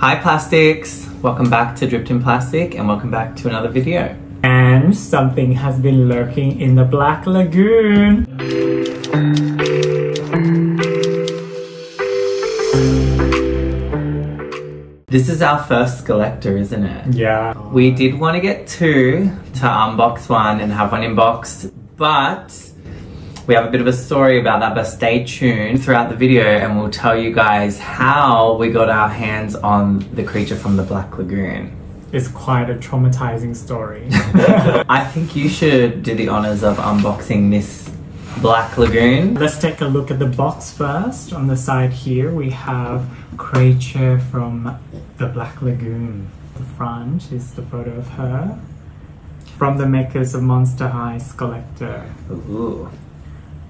Hi plastics! Welcome back to Dripped in Plastic and welcome back to another video. And something has been lurking in the Black Lagoon. This is our first Skullector, isn't it? Yeah. We did want to get two to unbox one and have one in box, but we have a bit of a story about that, but stay tuned throughout the video and we'll tell you guys how we got our hands on the creature from the Black Lagoon. It's quite a traumatizing story. I think you should do the honors of unboxing this Black Lagoon. Let's take a look at the box first. On the side here we have creature from the Black Lagoon. The front is the photo of her from the makers of Monster High, Skullector. Ooh.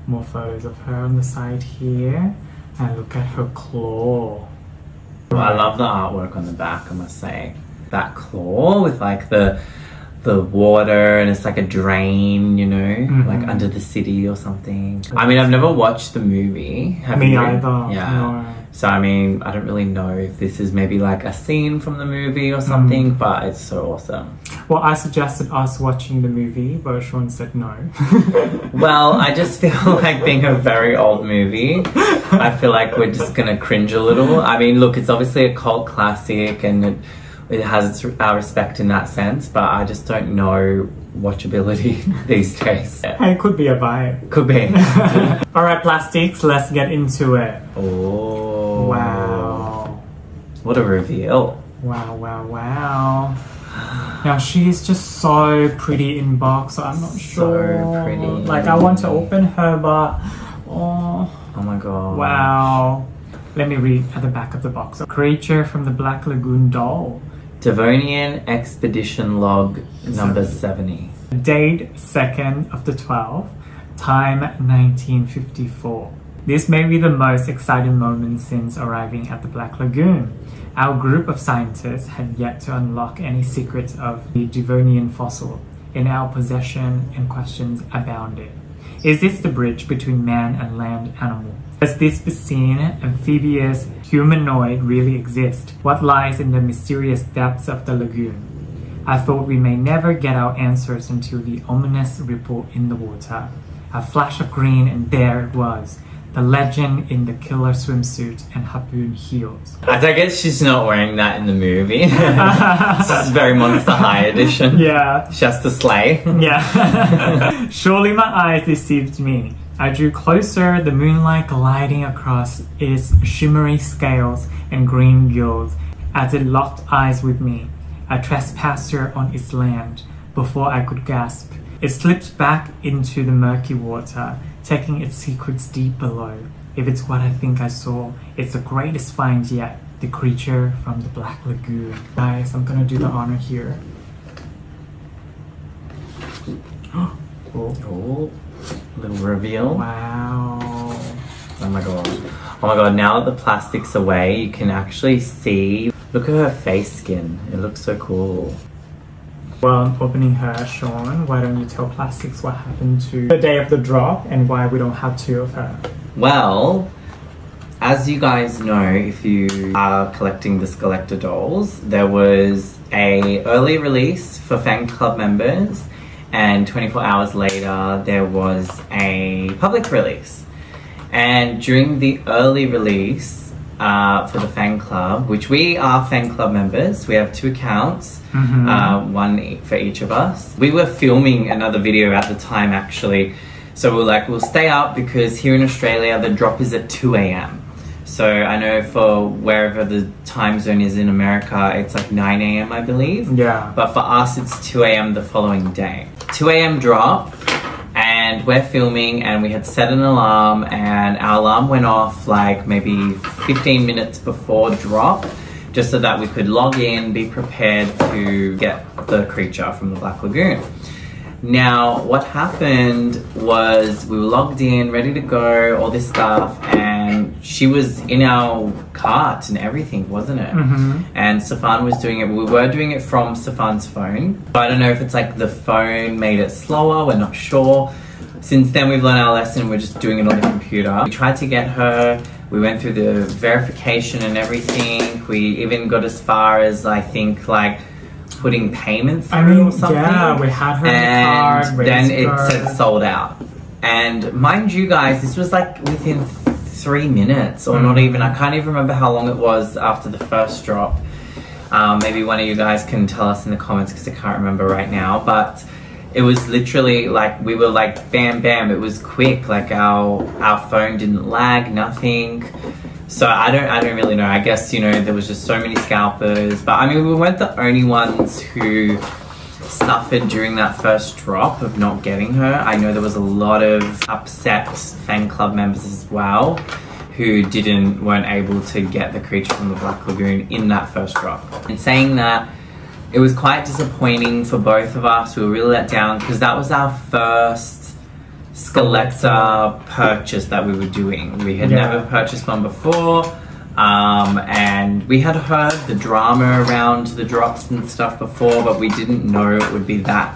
More photos of her on the side here, and look at her claw. I love the artwork on the back, I must say. That claw with like the water, and it's like a drain, you know, like under the city or something. I mean, I've never watched the movie. Have Me you? either. Yeah. No. So I mean, I don't really know if this is maybe like a scene from the movie or something, but it's so awesome. Well, I suggested us watching the movie, but Sean said no. Well, I just feel like being a very old movie, I feel like we're just gonna cringe a little. I mean, look, it's obviously a cult classic and it has our respect in that sense, but I just don't know watchability these days. It could be a vibe. Could be. Alright, plastics, let's get into it. Oh. Wow. What a reveal. Wow, wow, wow. Now she's just so pretty in box, so I'm not sure. So pretty. Like I want to open her, but oh my god. Wow. Let me read at the back of the box. Creature from the Black Lagoon doll. Devonian Expedition Log number 70. Date 2nd of the 12th. Time 1954. This may be the most exciting moment since arriving at the Black Lagoon. Our group of scientists had yet to unlock any secrets of the Devonian fossil in our possession, and questions abounded. Is this the bridge between man and land animal? Does this Piscine amphibious humanoid really exist? What lies in the mysterious depths of the lagoon? I thought we may never get our answers until the ominous ripple in the water. A flash of green, and there it was. The legend in the killer swimsuit and harpoon heels. I guess she's not wearing that in the movie. This is very Monster High edition. Yeah. She has to slay. Yeah. Surely my eyes deceived me. I drew closer, the moonlight gliding across its shimmery scales and green gills as it locked eyes with me, a trespasser on its land. Before I could gasp, it slipped back into the murky water, taking its secrets deep below. If it's what I think I saw, it's the greatest find yet, the creature from the Black Lagoon. Guys, I'm gonna do the honor here. Oh. Oh. Little reveal. Wow. Oh my god. Oh my god, now that the plastic's away, you can actually see. Look at her face skin. It looks so cool. Well, I'm opening her, Sean. Why don't you tell plastics what happened to the day of the drop and why we don't have two of her? Well, as you guys know, if you are collecting the Skullector dolls, there was a early release for FANG Club members, and 24 hours later there was a public release. And during the early release for the FANG Club, which we are FANG Club members, we have two accounts, one for each of us. We were filming another video at the time actually, so we're like, we'll stay up because here in Australia the drop is at 2 AM. So I know for wherever the time zone is in America, it's like 9 AM I believe. Yeah. But for us it's 2 AM the following day. 2 AM drop, and we're filming and we had set an alarm, and our alarm went off like maybe 15 minutes before drop, just so that we could log in, be prepared to get the creature from the Black Lagoon. Now, what happened was we were logged in, ready to go, all this stuff, and she was in our cart and everything, wasn't it? And Stefan was doing it. We were doing it from Stefan's phone. I don't know if it's like the phone made it slower, we're not sure. Since then we've learned our lesson, we're just doing it on the computer. We tried to get her We went through the verification and everything. We even got as far as, I think, like putting payments through or something. Yeah, we had her and in the card, then it said sold out. And mind you guys, this was like within 3 minutes or not even. I can't even remember how long it was after the first drop. Maybe one of you guys can tell us in the comments because I can't remember right now. But it was literally like, we were like bam bam, it was quick. Like our phone didn't lag, nothing. So I don't really know. I guess, you know, there was just so many scalpers. But I mean, we weren't the only ones who suffered during that first drop of not getting her. I know there was a lot of upset FANG club members as well who weren't able to get the creature from the Black Lagoon in that first drop. In saying that, it was quite disappointing for both of us. We were really let down because that was our first Skullector purchase that we were doing. We had never purchased one before, and we had heard the drama around the drops and stuff before, but we didn't know it would be that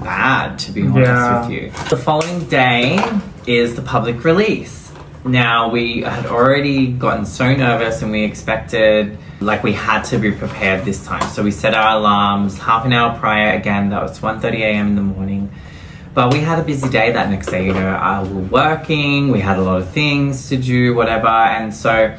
bad, to be honest with you. The following day is the public release. Now, we had already gotten so nervous and we expected, like, we had to be prepared this time. So we set our alarms half an hour prior. Again, that was 1:30 a.m. in the morning. But we had a busy day that next day, you know. We were working, we had a lot of things to do, whatever. And so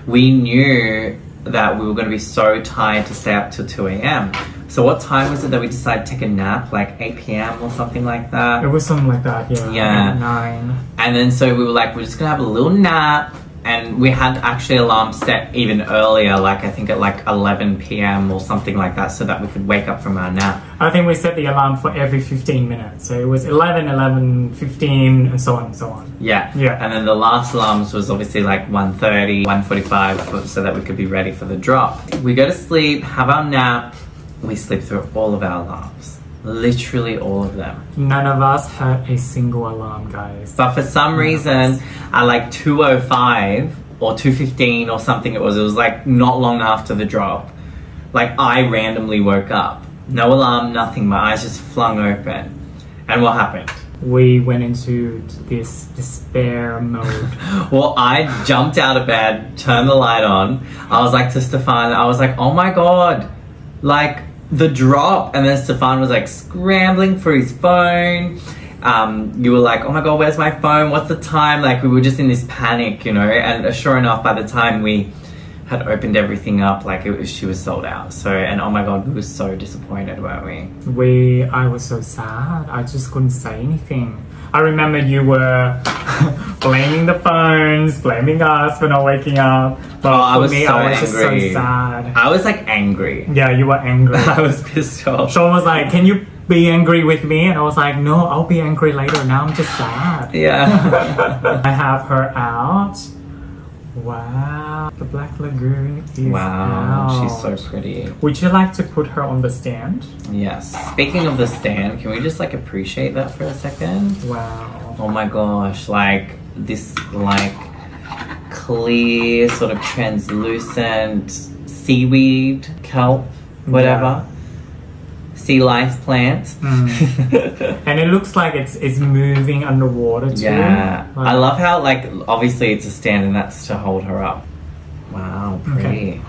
we knew that we were going to be so tired to stay up till 2 a.m. So what time was it that we decided to take a nap? Like 8 p.m. or something like that? It was something like that, yeah. Yeah. 9. And then so we were like, we're just going to have a little nap. And we had actually alarm set even earlier, like I think at like 11 p.m. or something like that, so that we could wake up from our nap. I think we set the alarm for every 15 minutes. So it was 11, 11, 15, and so on and so on. Yeah. Yeah. And then the last alarms was obviously like 1:30, 1:45, so that we could be ready for the drop. We go to sleep, have our nap, we sleep through all of our alarms. Literally all of them. None of us had a single alarm, guys. But for some reason, at like 2:05 or 2:15 or something it was like not long after the drop, like I randomly woke up. No alarm, nothing, my eyes just flung open. And what happened? We went into this despair mode. Well, I jumped out of bed, turned the light on. I was like to Stefan, I was like, oh my God, like, the drop. And then Stefan was like scrambling for his phone. You were like, oh my God, where's my phone? What's the time? Like, we were just in this panic, you know. And sure enough, by the time we had opened everything up, like she was sold out. So, and oh my God, we were so disappointed, weren't we? I was so sad. I just couldn't say anything. I remember you were blaming the phones, blaming us for not waking up. But I was just so sad. I was like angry. Yeah, you were angry. I was pissed off. Sean was like, can you be angry with me? And I was like, no, I'll be angry later. Now I'm just sad. Yeah. I have her out. Wow, the Black Lagoon is out. She's so pretty. Would you like to put her on the stand? Yes. Speaking of the stand, can we just like appreciate that for a second? Wow. Oh my gosh, like this like clear sort of translucent seaweed, kelp, whatever. Yeah. Sea life plant. And it looks like it's moving underwater too. Yeah. Like, I love how, like, obviously it's a stand and that's to hold her up. Wow, pretty. Okay.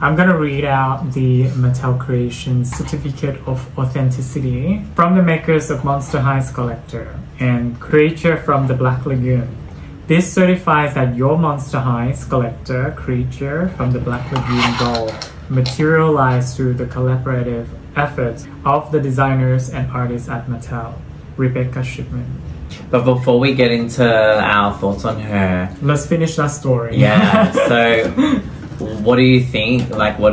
I'm gonna read out the Mattel Creations Certificate of Authenticity from the makers of Monster High Skullector and Creature from the Black Lagoon. This certifies that your Monster High Skullector creature from the Black Lagoon doll materialized through the collaborative efforts of the designers and artists at Mattel. Rebecca Shipman. But before we get into our thoughts on her, let's finish that story. Yeah. So, what do you think? Like, how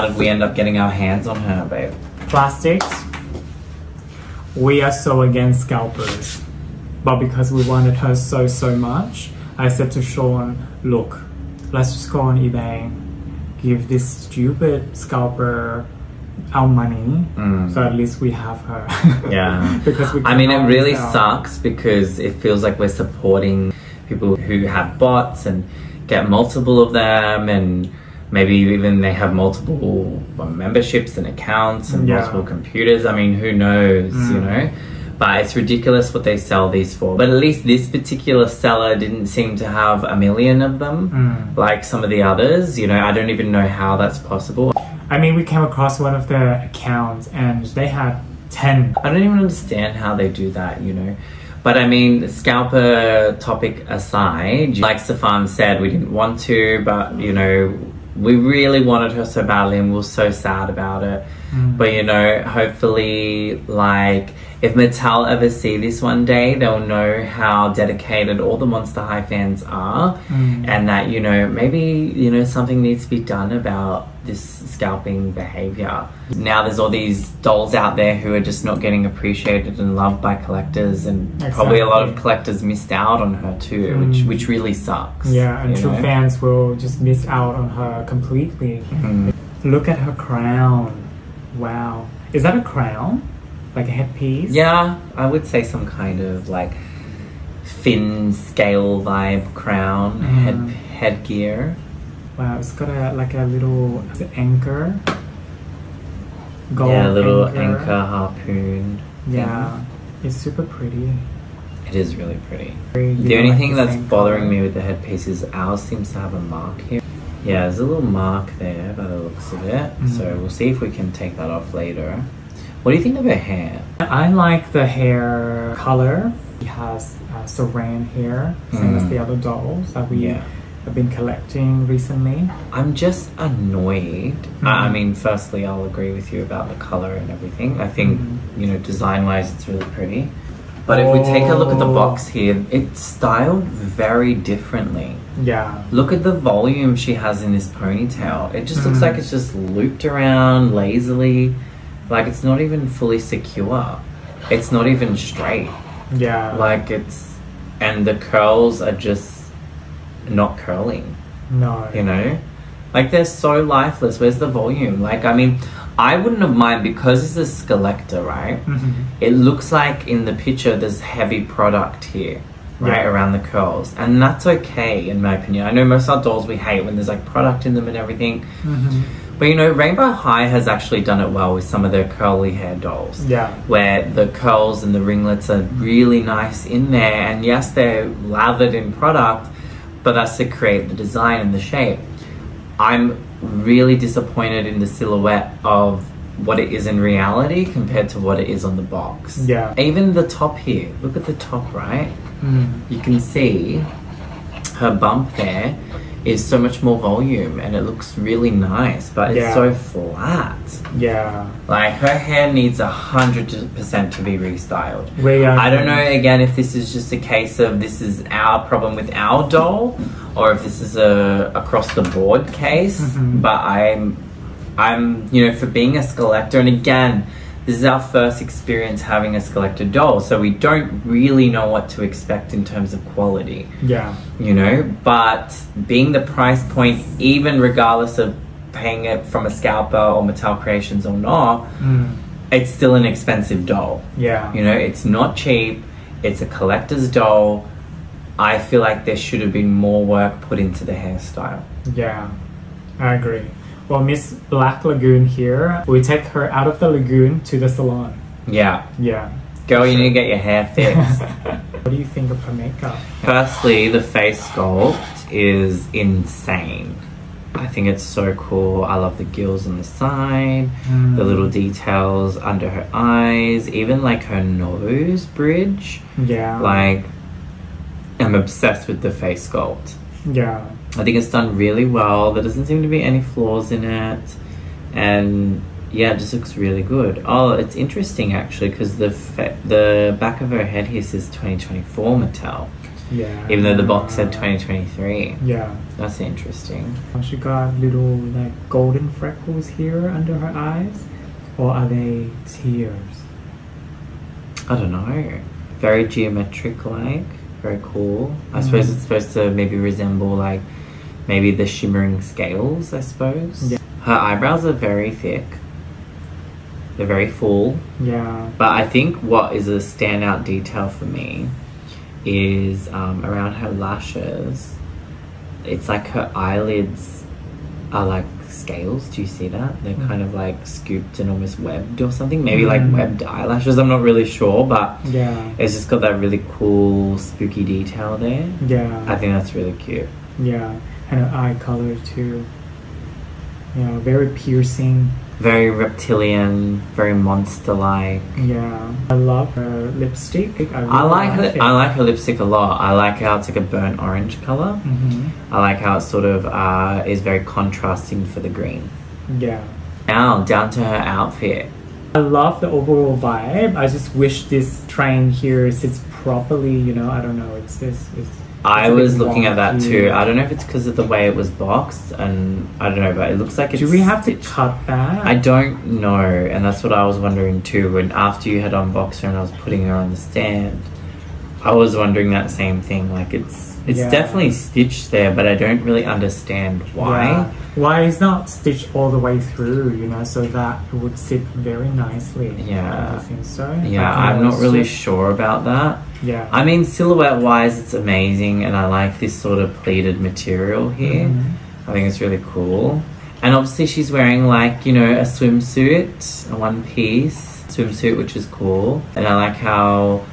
did we end up getting our hands on her, babe? Plastics. We are so against scalpers, but because we wanted her so much, I said to Sean, look, let's just go on eBay, give this stupid scalper our money, so at least we have her. Yeah. Because we, I mean, it really sucks because it feels like we're supporting people who have bots and get multiple of them, and maybe even they have multiple memberships and accounts and multiple computers. I mean, who knows, you know? But it's ridiculous what they sell these for. But at least this particular seller didn't seem to have a million of them, like some of the others. You know, I don't even know how that's possible. I mean, we came across one of the accounts and they had 10. I don't even understand how they do that, you know. But I mean, scalper topic aside, like Stefan said, we didn't want to, but you know, we really wanted her so badly and we were so sad about it. But you know, hopefully, like, if Mattel ever see this one day, they'll know how dedicated all the Monster High fans are, and that, you know, maybe, you know, something needs to be done about this scalping behavior. Now there's all these dolls out there who are just not getting appreciated and loved by collectors, and probably a lot of collectors missed out on her too, which really sucks. Yeah, and true fans will just miss out on her completely. Look at her crown. Wow. Is that a crown? Like a headpiece? Yeah, I would say some kind of like fin scale vibe crown, headgear. Wow, it's got a like a little anchor. Gold yeah, a little anchor harpoon. Yeah, it's super pretty. It is really pretty. The only thing that's bothering me with the headpiece is ours seems to have a mark here. Yeah, there's a little mark there by the looks of it. So we'll see if we can take that off later. What do you think of her hair? I like the hair color. She has saran hair, same as the other dolls that we have been collecting recently. I'm just annoyed. I mean, firstly, I'll agree with you about the color and everything. I think, you know, design-wise, it's really pretty. But if we take a look at the box here, it's styled very differently. Yeah. Look at the volume she has in this ponytail. It just looks like it's just looped around lazily. Like, it's not even fully secure. It's not even straight. Yeah. Like, it's... And the curls are just not curling. No. You know? Like, they're so lifeless. Where's the volume? Like, I mean, I wouldn't have mind because it's a Skullector, right? It looks like in the picture there's heavy product here, right, around the curls. And that's okay, in my opinion. I know most of our dolls we hate when there's, like, product in them and everything. But, you know, Rainbow High has actually done it well with some of their curly hair dolls. Yeah. Where the curls and the ringlets are really nice in there. And yes, they're lathered in product, but that's to create the design and the shape. I'm really disappointed in the silhouette of what it is in reality compared to what it is on the box. Yeah. Even the top here. Look at the top, right? You can see her bump there is so much more volume and it looks really nice, but it's so flat. Yeah. Like, her hair needs 100% to be restyled. I don't know, again, if this is just a case of this is our problem with our doll or if this is a across the board case, but I'm, you know, for being a Skullector, and again, this is our first experience having a Skullector doll, so we don't really know what to expect in terms of quality. Yeah. You know, but being the price point, even regardless of paying it from a scalper or Mattel Creations or not, it's still an expensive doll. Yeah. You know, it's not cheap. It's a collector's doll. I feel like there should have been more work put into the hairstyle. Yeah, I agree. Well, Miss Black Lagoon here, we take her out of the lagoon to the salon. Yeah. Yeah. Girl, you need to get your hair fixed. What do you think of her makeup? Firstly, the face sculpt is insane. I think it's so cool. I love the gills on the side, the little details under her eyes, even like her nose bridge. Yeah. Like, I'm obsessed with the face sculpt. Yeah. I think it's done really well. There doesn't seem to be any flaws in it. And yeah, it just looks really good. Oh, it's interesting actually because the back of her head here says 2024 Mattel. Yeah. Even though the box said 2023. Yeah. That's interesting. She got little like golden freckles here under her eyes. Or are they tears? I don't know. Very geometric like. Very cool. I suppose it's supposed to maybe resemble like maybe the shimmering scales, I suppose. Yeah. Her eyebrows are very thick. They're very full. Yeah. But I think what is a standout detail for me is around her lashes. It's like her eyelids are like scales. Do you see that? They're kind of like scooped and almost webbed or something. Maybe like webbed eyelashes. I'm not really sure, but yeah, it's just got that really cool spooky detail there. Yeah, I think that's really cute. Yeah, and her eye color too. You know, very piercing. Very reptilian, very monster-like. Yeah, I love her lipstick. I like her lipstick a lot. I like how it's like a burnt orange color. I like how it sort of is very contrasting for the green. Yeah. Now down to her outfit. I love the overall vibe. I just wish this train here sits properly. You know, I don't know. It's I was looking at that too. I don't know if it's because of the way it was boxed, and I don't know, but it looks like it's... Do we have to cut that? I don't know, and that's what I was wondering too. When after you had unboxed her and I was putting her on the stand, I was wondering that same thing. Like it's definitely stitched there, but I don't really understand why. Yeah. Why it's not stitched all the way through, you know, so that it would sit very nicely. Yeah. I think so. Yeah, I'm not really sure about that. Yeah. I mean, silhouette wise, it's amazing, and I like this sort of pleated material here. I think it's really cool. And obviously she's wearing like, you know, a swimsuit, a one piece swimsuit, which is cool. And I like how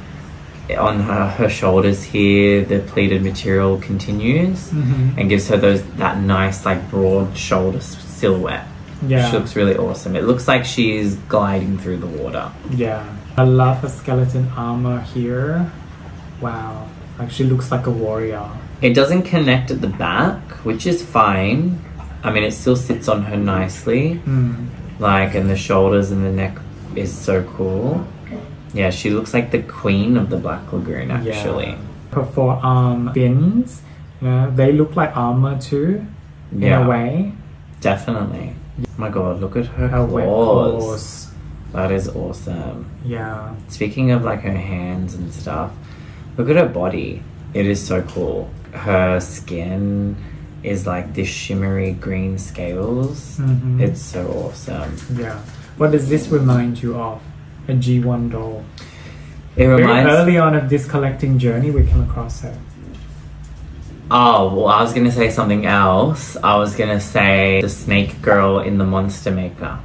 on her shoulders here, the pleated material continues and gives her that nice like broad shoulder silhouette. Yeah. She looks really awesome. It looks like she's gliding through the water. Yeah. I love her skeleton armor here. Wow. Like she looks like a warrior. It doesn't connect at the back, which is fine. I mean, it still sits on her nicely. Like, and the shoulders and the neck is so cool. Yeah, she looks like the queen of the Black Lagoon, actually. Yeah. Her forearm fins, you know, they look like armor too, in a way. Definitely. Oh my god, look at her claws. That is awesome. Yeah. Speaking of like her hands and stuff, look at her body. It is so cool. Her skin is like this shimmery green scales. It's so awesome. Yeah. What does this remind you of? A G1 doll. It reminds... Very early on of this collecting journey, we came across her. Oh, well, I was going to say something else. I was going to say the snake girl in the Monster Maker.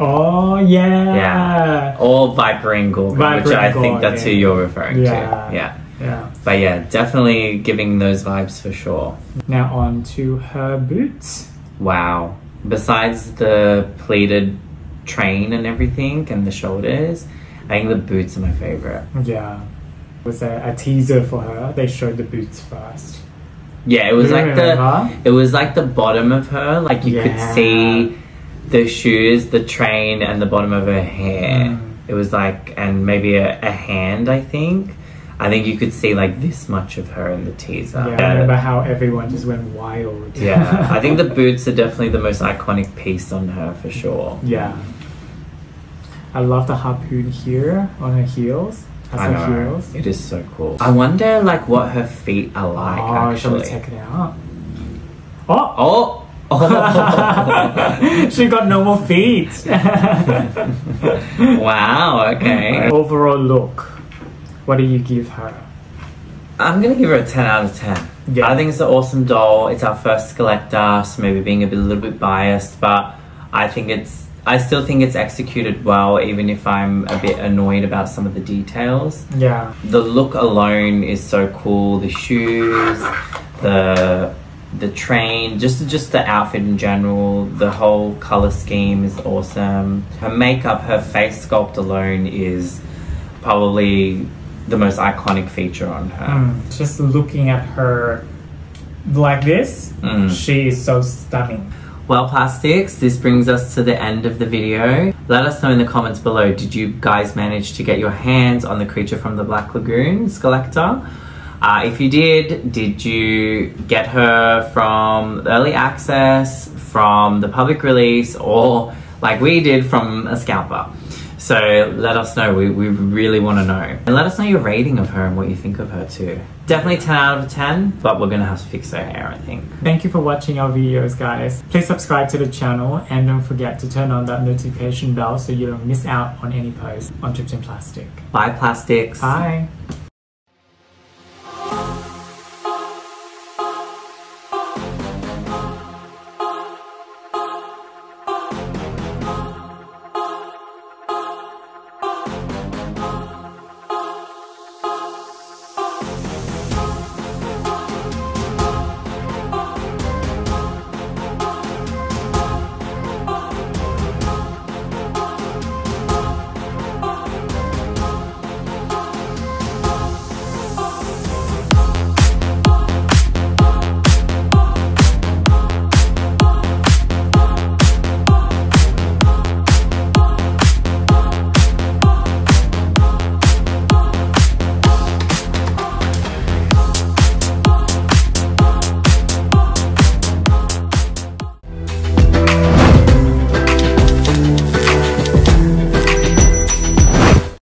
Oh, yeah. Yeah. Or Viper and Gorgon, which I think that's who you're referring to. Yeah. But yeah, definitely giving those vibes for sure. Now on to her boots. Wow. Besides the pleated train and everything and the shoulders, I think the boots are my favorite. Yeah. It was a teaser for her. They showed the boots first. Yeah, it was like the bottom of her, like you could see the shoes, the train, and the bottom of her hair. It was like, and maybe a hand, I think you could see like this much of her in the teaser. Yeah, I remember how everyone just went wild. Yeah, I think the boots are definitely the most iconic piece on her for sure. Yeah. I love the harpoon here on her heels. I know. It is so cool. I wonder like what her feet are like actually. Shall we check it out? She got normal feet. Wow, okay. Overall look, what do you give her? I'm gonna give her a 10 out of 10. Yeah. I think it's an awesome doll. It's our first Skullector, so maybe being a little bit biased, but I still think it's executed well, even if I'm a bit annoyed about some of the details. Yeah. The look alone is so cool. The shoes, the train, just the outfit in general, the whole color scheme is awesome. Her makeup, her face sculpt alone is probably the most iconic feature on her. Just looking at her like this, she is so stunning. Well, plastics, this brings us to the end of the video. Let us know in the comments below, did you guys manage to get your hands on the creature from the Black Lagoon, Skullector? If you did you get her from early access, from the public release, or like we did from a scalper? So let us know, we really want to know. And let us know your rating of her and what you think of her too. Definitely 10 out of 10, but we're gonna have to fix her hair, I think. Thank you for watching our videos, guys. Please subscribe to the channel and don't forget to turn on that notification bell so you don't miss out on any posts on Chips and Plastic. Bye, plastics. Bye.